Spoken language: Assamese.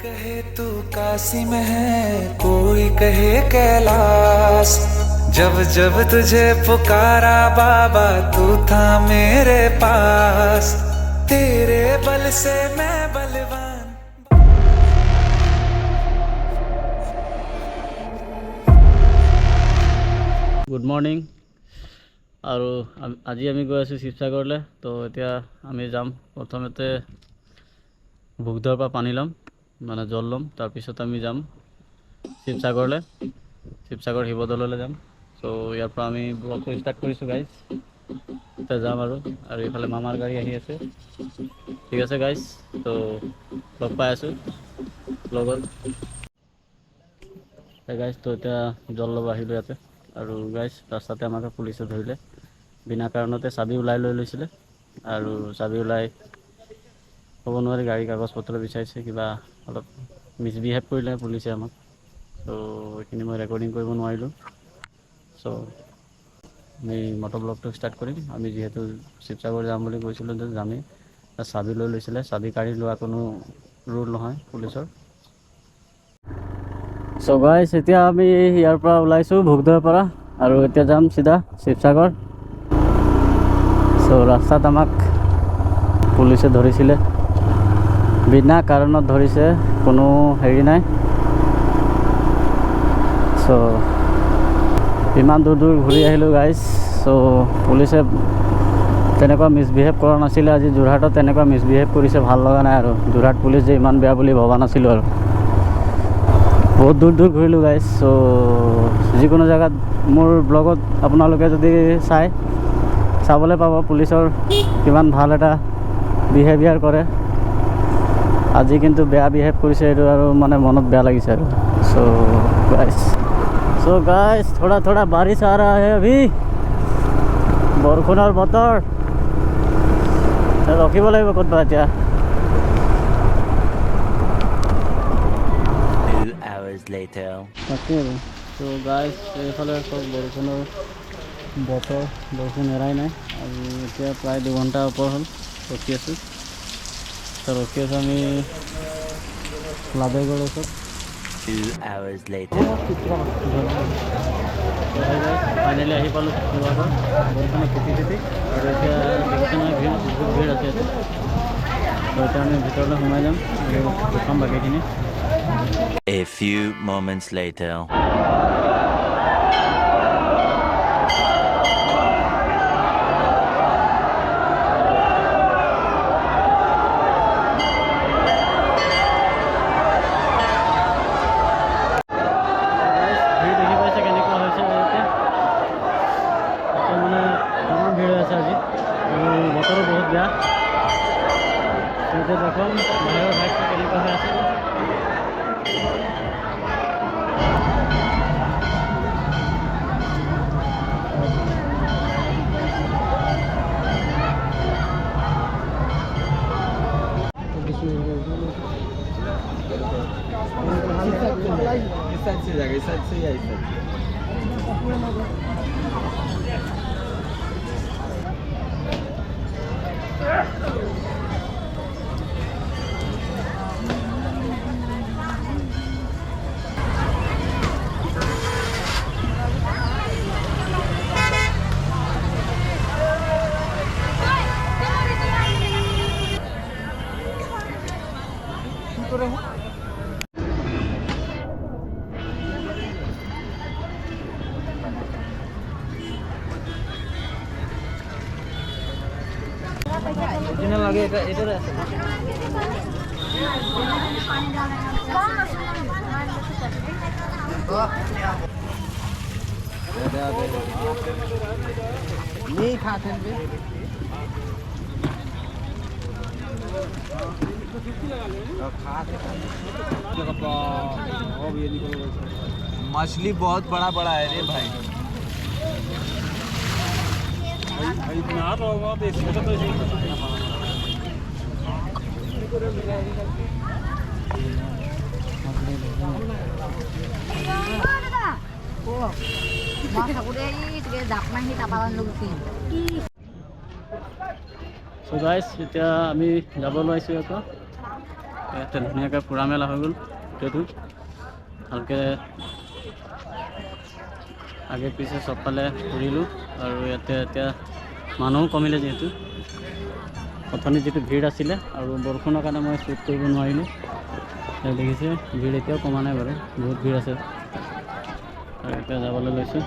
कहे तू काशी में है कोई कहे कैलाश जब जब तुझे पुकारा बाबा तू था मेरे पास तेरे बल से मैं बलवान। গুড মৰ্ণিং আৰু আজি আমি গৈ আছোঁ শিৱসাগৰলৈ। তো এতিয়া আমি যাম প্ৰথমতে ভোগদৰৰ পৰা পানী ল'ম মানে জল ল'ম, তাৰপিছত আমি যাম শিৱসাগৰলৈ, শিৱসাগৰ শিৱদৌললৈ যাম। চ' ইয়াৰ পৰা আমি ব্লগটো ষ্টাৰ্ট কৰিছোঁ গাইজ। এতিয়া যাম আৰু এইফালে মামাৰ গাড়ী আহি আছে। ঠিক আছে গাইজ, তো লগ পাই আছোঁ লগত গাইজ। তো এতিয়া জল ল'ব আহিলোঁ ইয়াতে আৰু গাইজ ৰাস্তাতে আমাক পুলিচে ধৰিলে বিনা কাৰণতে। চাবি ওলাই লৈ লৈছিলে আৰু চাবি ওলাই ক'ব নোৱাৰি, গাড়ী কাগজ পত্ৰ বিচাৰিছে, কিবা অলপ মিছবিহেভ কৰিলে পুলিচে আমাক। চ' এইখিনি মই ৰেকৰ্ডিং কৰিব নোৱাৰিলোঁ। চ' আমি মটৰ ব্লগটো ষ্টাৰ্ট কৰিম। আমি যিহেতু শিৱসাগৰ যাম বুলি কৈছিলোঁ যে যামেই। চাবি লৈ লৈছিলে, চাবি কাঢ়ি লোৱা কোনো ৰুল নহয় পুলিচৰ। চ' গাইজ এতিয়া আমি ইয়াৰ পৰা ওলাইছোঁ ভোগদৰৰ পৰা আৰু এতিয়া যাম চিধা শিৱসাগৰ। চ' ৰাস্তাত আমাক পুলিচে ধৰিছিলে, বিনা কাৰণত ধৰিছে, কোনো হেৰি নাই। চ' ইমান দূৰ দূৰ ঘূৰি আহিলোঁ গাইজ। চ' পুলিচে তেনেকুৱা মিছবিহেভ কৰা নাছিলে। আজি যোৰহাটত তেনেকুৱা মিছবিহেভ কৰিছে, ভাল লগা নাই আৰু। যোৰহাট পুলিচ যে ইমান বেয়া বুলি ভবা নাছিলোঁ আৰু। বহুত দূৰ দূৰ ঘূৰিলোঁ গাইজ। চ' যিকোনো জেগাত মোৰ ব্লগত আপোনালোকে যদি চাবলৈ পাব পুলিচৰ কিমান ভাল এটা বিহেভিয়াৰ কৰে। আজি কিন্তু বেয়া বিহেভ কৰিছে, এইটো আৰু মানে মনত বেয়া লাগিছে আৰু। চ' গাইজ থোड़ा थोड़ा बारिश आ रहा है अभी, বৰষুণৰ বতৰ। ৰখিব লাগিব ক'তবা এতিয়া। তাকে আৰু। চ' গাইজ এইফালে চব বৰষুণৰ বতৰ, বৰষুণ এৰাই নাই আৰু এতিয়া প্ৰায় 2 ঘণ্টাৰ ওপৰ হ'ল ৰখি আছোঁ। ত' ৰখি আছোঁ আমি লাদেগড় ওচৰত। 2 hours later. ফাইনেলি আহি পালোঁ শিৱসাগৰ। বৰষুণে তিতি তিতি আৰু এতিয়া দেখিছে নহয় ভিৰ, বহুত ভিৰ আছে ইয়াতে। ত' এতিয়া আমি ভিতৰলৈ সোমাই যাম আৰু দেখাম বাকীখিনি। A few moments later. বতৰো বহুত বেয়া। এতিয়া দেখোন বাহিৰৰ ভাইটো কেনেকুৱা হৈ আছে। লাগে এটা এটারে আছে नहीं खाते हैं मछली बहुत बड़ा बड़ा है रे भाई। So guys, এতিয়া আমি যাব লৈছোঁ আকৌ ইয়াতে ধুনীয়াকৈ ফুৰা মেলা হৈ গ'ল গোটেইটো ভালকৈ আগে পিছে চবফালে ফুৰিলোঁ আৰু ইয়াতে এতিয়া মানুহো কমিলে যিহেতু অথনি যিটো ভিৰ আছিলে আৰু বৰষুণৰ কাৰণে মই শ্বুট কৰিব নোৱাৰিলোঁ এতিয়া দেখিছে ভিৰ এতিয়াও কমা নাই বাৰু বহুত ভিৰ আছে আৰু এতিয়া যাবলৈ লৈছোঁ